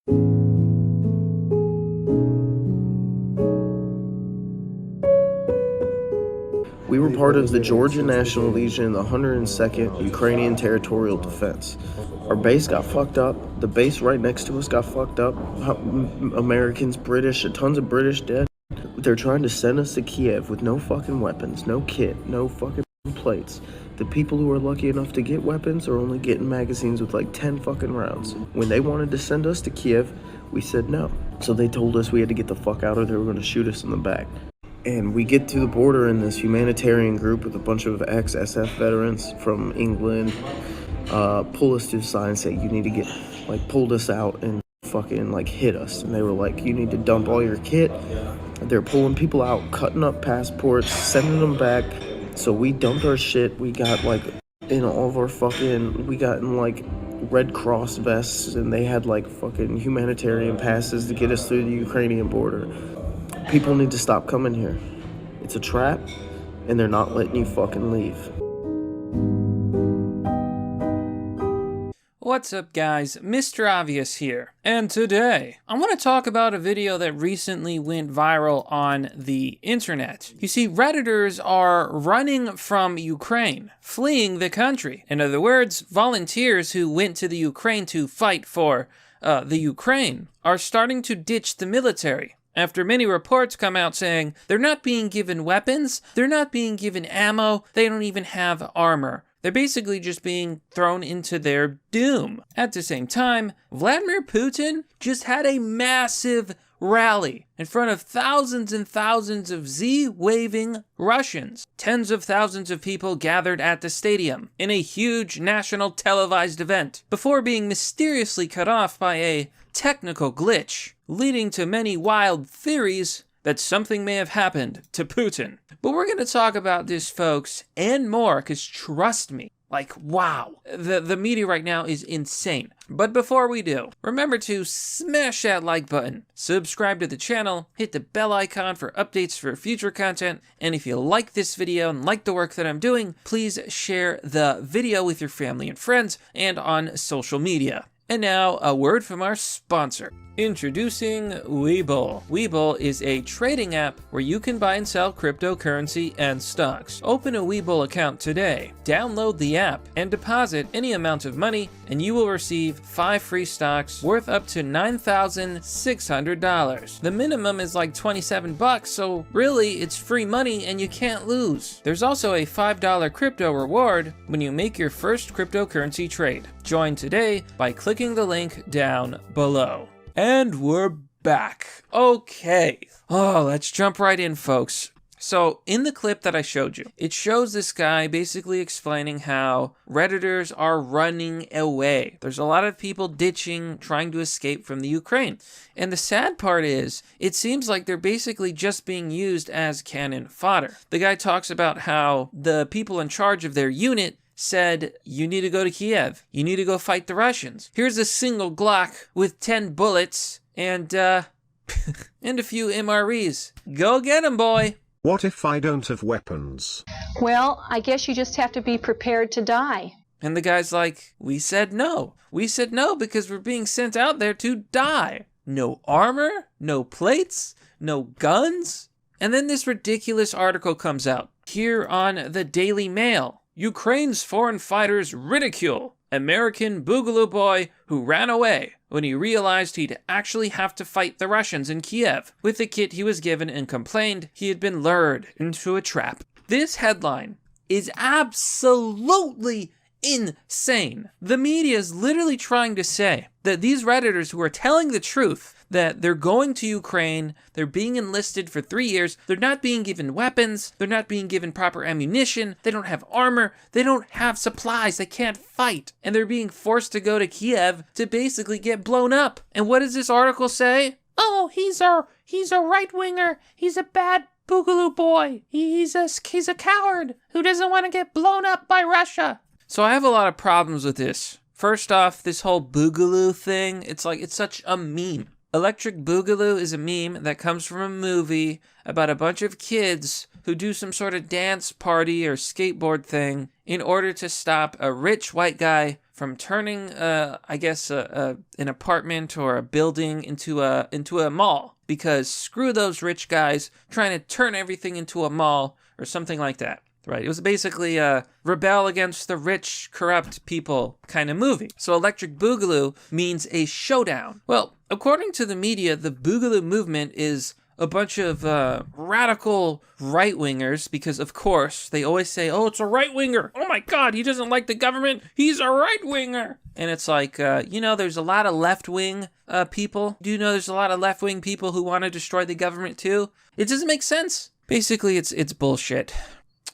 We were part of the Georgia National Legion, the 102nd Ukrainian Territorial Defense. Our base got fucked up. The base right next to us got fucked up. Americans, British, tons of British dead. They're trying to send us to Kiev with no fucking weapons, no kit, no fucking plates. The people who are lucky enough to get weapons are only getting magazines with like 10 fucking rounds. When they wanted to send us to Kiev, we said no. So they told us we had to get the fuck out or they were going to shoot us in the back. And we get to the border in this humanitarian group with a bunch of ex-SF veterans from England, pull us to the side and say, you need to get, like, pulled us out and fucking, like, hit us. And they were like, you need to dump all your kit. They're pulling people out, cutting up passports, sending them back. So we dumped our shit. We got, like, in all of our fucking, we got in, like, Red Cross vests, and they had, like, fucking humanitarian passes to get us through the Ukrainian border. People need to stop coming here. It's a trap, and they're not letting you fucking leave. What's up, guys? Mr. Obvious here. And today, I want to talk about a video that recently went viral on the internet. You see, Redditors are running from Ukraine, fleeing the country. In other words, volunteers who went to the Ukraine to fight for the Ukraine are starting to ditch the military. After many reports come out saying they're not being given weapons, they're not being given ammo, they don't even have armor. They're basically just being thrown into their doom. At the same time, Vladimir Putin just had a massive rally in front of thousands and thousands of Z-waving Russians. Tens of thousands of people gathered at the stadium in a huge national televised event before being mysteriously cut off by a technical glitch, leading to many wild theories that something may have happened to Putin. But we're going to talk about this, folks, and more, because trust me, like, wow, the media right now is insane. But before we do, remember to smash that like button, subscribe to the channel, hit the bell icon for updates for future content, and if you like this video and like the work that I'm doing, please share the video with your family and friends and on social media. And now, a word from our sponsor. Introducing Webull. Webull is a trading app where you can buy and sell cryptocurrency and stocks. Open a Webull account today, download the app, and deposit any amount of money, and you will receive 5 free stocks worth up to $9,600. The minimum is like 27 bucks, so really it's free money and you can't lose. There's also a $5 crypto reward when you make your first cryptocurrency trade. Join today by clicking the link down below. And we're back. Okay. Let's jump right in, folks. So, in the clip that I showed you, it shows this guy basically explaining how Redditors are running away. There's a lot of people ditching, trying to escape from the Ukraine. And the sad part is, it seems like they're basically just being used as cannon fodder. The guy talks about how the people in charge of their unit said, you need to go to Kiev. You need to go fight the Russians. Here's a single Glock with 10 bullets and and a few MREs. Go get 'em, boy. What if I don't have weapons? Well, I guess you just have to be prepared to die. And the guy's like, we said no. We said no because we're being sent out there to die. No armor, no plates, no guns. And then this ridiculous article comes out here on the Daily Mail. Ukraine's foreign fighters ridicule American Boogaloo boy who ran away when he realized he'd actually have to fight the Russians in Kiev with the kit he was given and complained he had been lured into a trap. This headline is absolutely insane. The media is literally trying to say that these Redditors who are telling the truth, that they're going to Ukraine, they're being enlisted for 3 years, they're not being given weapons, they're not being given proper ammunition, they don't have armor, they don't have supplies, they can't fight, and they're being forced to go to Kiev to basically get blown up. And what does this article say? Oh, he's a right-winger, he's a bad Boogaloo boy, he's a coward who doesn't want to get blown up by Russia. So I have a lot of problems with this. First off, this whole Boogaloo thing, it's such a meme. Electric Boogaloo is a meme that comes from a movie about a bunch of kids who do some sort of dance party or skateboard thing in order to stop a rich white guy from from turning, I guess, an apartment or a building into a mall, because screw those rich guys trying to turn everything into a mall or something like that. Right, it was basically a rebel against the rich, corrupt people kind of movie. So Electric Boogaloo means a showdown. Well, according to the media, the Boogaloo movement is a bunch of radical right-wingers, because of course they always say, oh, it's a right-winger. Oh my God, he doesn't like the government. He's a right-winger. And it's like, there's a lot of left-wing people. Do you know there's a lot of left-wing people who want to destroy the government too? It doesn't make sense. Basically, it's bullshit.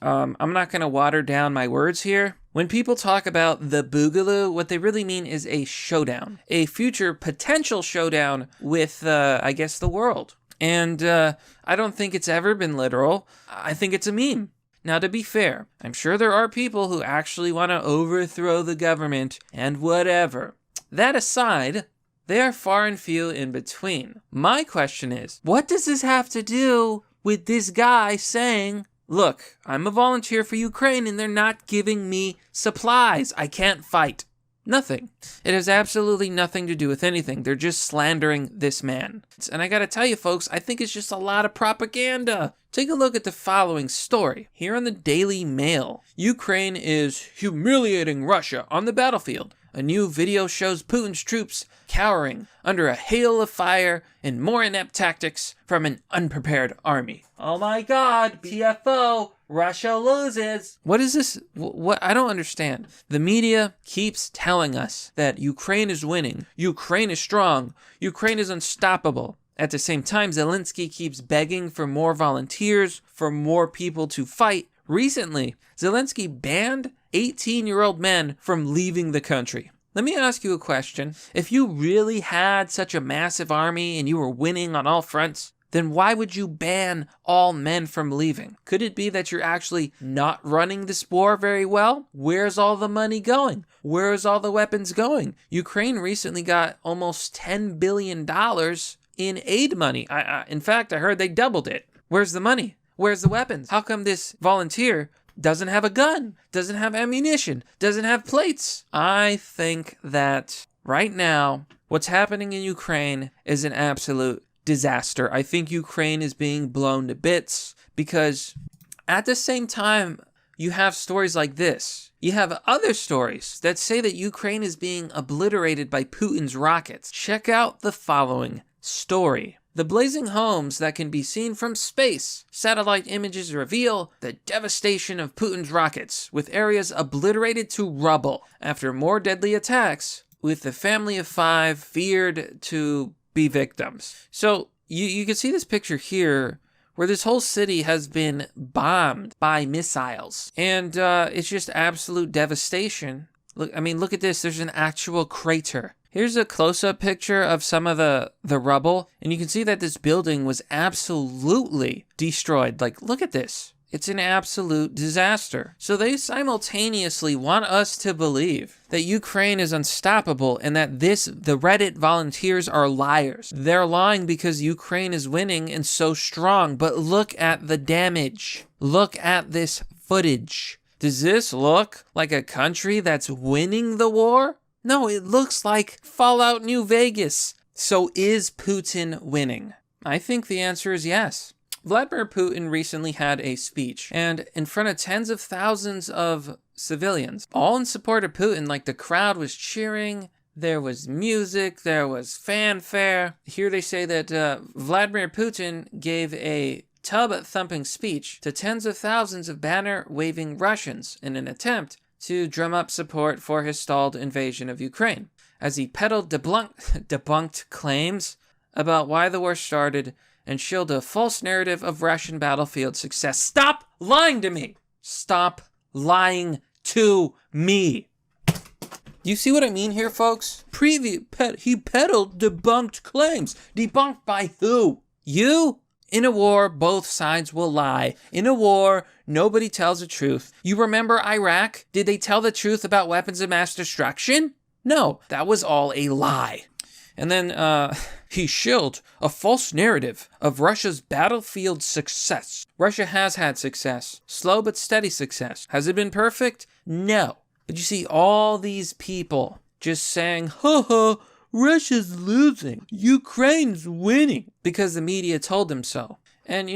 I'm not going to water down my words here. When people talk about the Boogaloo, what they really mean is a showdown, a future potential showdown with, I guess, the world. And I don't think it's ever been literal. I think it's a meme. Now, to be fair, I'm sure there are people who actually want to overthrow the government and whatever. That aside, they are far and few in between. My question is, what does this have to do with this guy saying, look, I'm a volunteer for Ukraine and they're not giving me supplies. I can't fight. Nothing. It has absolutely nothing to do with anything. They're just slandering this man. And I gotta tell you folks, I think it's just a lot of propaganda. Take a look at the following story. Here on the Daily Mail, Ukraine is humiliating Russia on the battlefield. A new video shows Putin's troops cowering under a hail of fire and more inept tactics from an unprepared army. Oh my God, PFO, Russia loses. What is this? What? I don't understand. The media keeps telling us that Ukraine is winning, Ukraine is strong, Ukraine is unstoppable. At the same time, Zelensky keeps begging for more volunteers, for more people to fight. Recently, Zelensky banned 18-year-old men from leaving the country. Let me ask you a question. If you really had such a massive army and you were winning on all fronts, then why would you ban all men from leaving? Could it be that you're actually not running this war very well? Where's all the money going? Where's all the weapons going? Ukraine recently got almost $10 billion in aid money. In fact, I heard they doubled it. Where's the money? Where's the weapons? How come this volunteer doesn't have a gun, doesn't have ammunition, doesn't have plates? I think that right now, what's happening in Ukraine is an absolute disaster. I think Ukraine is being blown to bits because at the same time, you have stories like this. You have other stories that say that Ukraine is being obliterated by Putin's rockets. Check out the following story. The blazing homes that can be seen from space. Satellite images reveal the devastation of Putin's rockets, with areas obliterated to rubble after more deadly attacks, with the family of 5 feared to be victims. So you can see this picture here where this whole city has been bombed by missiles. And it's just absolute devastation. Look at this. There's an actual crater. Here's a close-up picture of some of the rubble, and you can see that this building was absolutely destroyed. Like, look at this. It's an absolute disaster. So they simultaneously want us to believe that Ukraine is unstoppable and that the Reddit volunteers are liars. They're lying because Ukraine is winning and so strong. But look at the damage. Look at this footage. Does this look like a country that's winning the war? No, it looks like Fallout New Vegas. So is Putin winning? I think the answer is yes. Vladimir Putin recently had a speech, and in front of tens of thousands of civilians, all in support of Putin. Like, the crowd was cheering, there was music, there was fanfare. Here they say that Vladimir Putin gave a tub-thumping speech to tens of thousands of banner-waving Russians in an attempt to drum up support for his stalled invasion of Ukraine, as he peddled debunked claims about why the war started and shielded a false narrative of Russian battlefield success. Stop lying to me! Stop lying to me! You see what I mean here, folks? He peddled debunked claims. Debunked by who? You? In a war, both sides will lie. In a war, nobody tells the truth. You remember Iraq? Did they tell the truth about weapons of mass destruction? No, that was all a lie. And then he shilled a false narrative of Russia's battlefield success. Russia has had success. Slow but steady success. Has it been perfect? No. But you see all these people just saying, ha ha, Russia's losing, Ukraine's winning, because the media told them so. And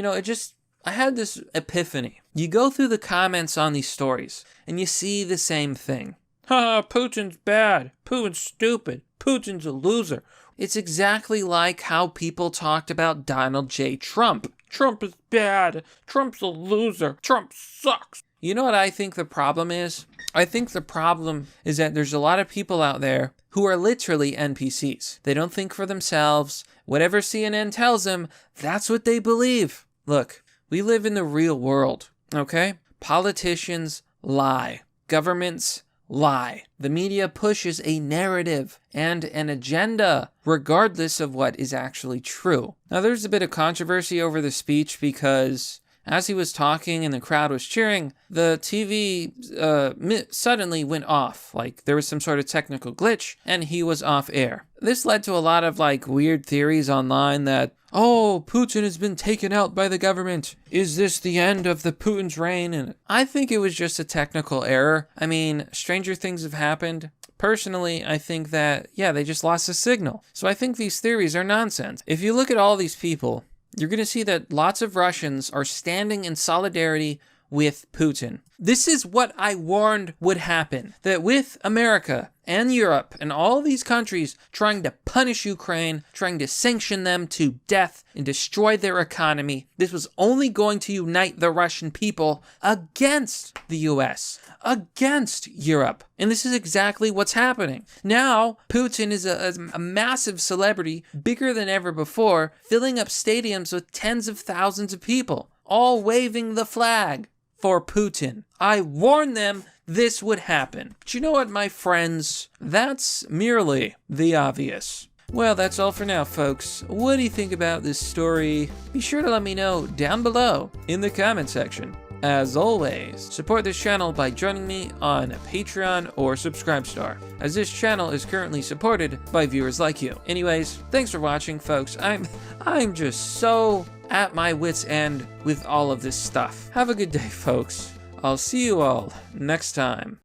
I had this epiphany. You go through the comments on these stories, and you see the same thing. Ha, Putin's bad, Putin's stupid, Putin's a loser. It's exactly like how people talked about Donald J. Trump. Trump is bad, Trump's a loser, Trump sucks. You know what I think the problem is? I think the problem is that there's a lot of people out there who are literally NPCs. They don't think for themselves. Whatever CNN tells them, that's what they believe. Look, we live in the real world, okay? Politicians lie. Governments lie. The media pushes a narrative and an agenda, regardless of what is actually true. Now, there's a bit of controversy over the speech because as he was talking and the crowd was cheering, the TV suddenly went off. Like there was some sort of technical glitch and he was off air. This led to a lot of weird theories online that, oh, Putin has been taken out by the government. Is this the end of the Putin's reign? And I think it was just a technical error. I mean, stranger things have happened. Personally, I think that, they just lost the signal. So I think these theories are nonsense. If you look at all these people, you're going to see that lots of Russians are standing in solidarity with Putin. This is what I warned would happen. That with America and Europe and all these countries trying to punish Ukraine, trying to sanction them to death and destroy their economy, this was only going to unite the Russian people against the US, against Europe. And this is exactly what's happening. Now, Putin is a massive celebrity, bigger than ever before, filling up stadiums with tens of thousands of people, all waving the flag for Putin. I warned them this would happen. But you know what, my friends? That's merely the obvious. Well, that's all for now, folks. What do you think about this story? Be sure to let me know down below in the comment section. As always, support this channel by joining me on Patreon or Subscribestar, as this channel is currently supported by viewers like you. Anyways, thanks for watching, folks. I'm just so at my wit's end with all of this stuff. Have a good day, folks. I'll see you all next time.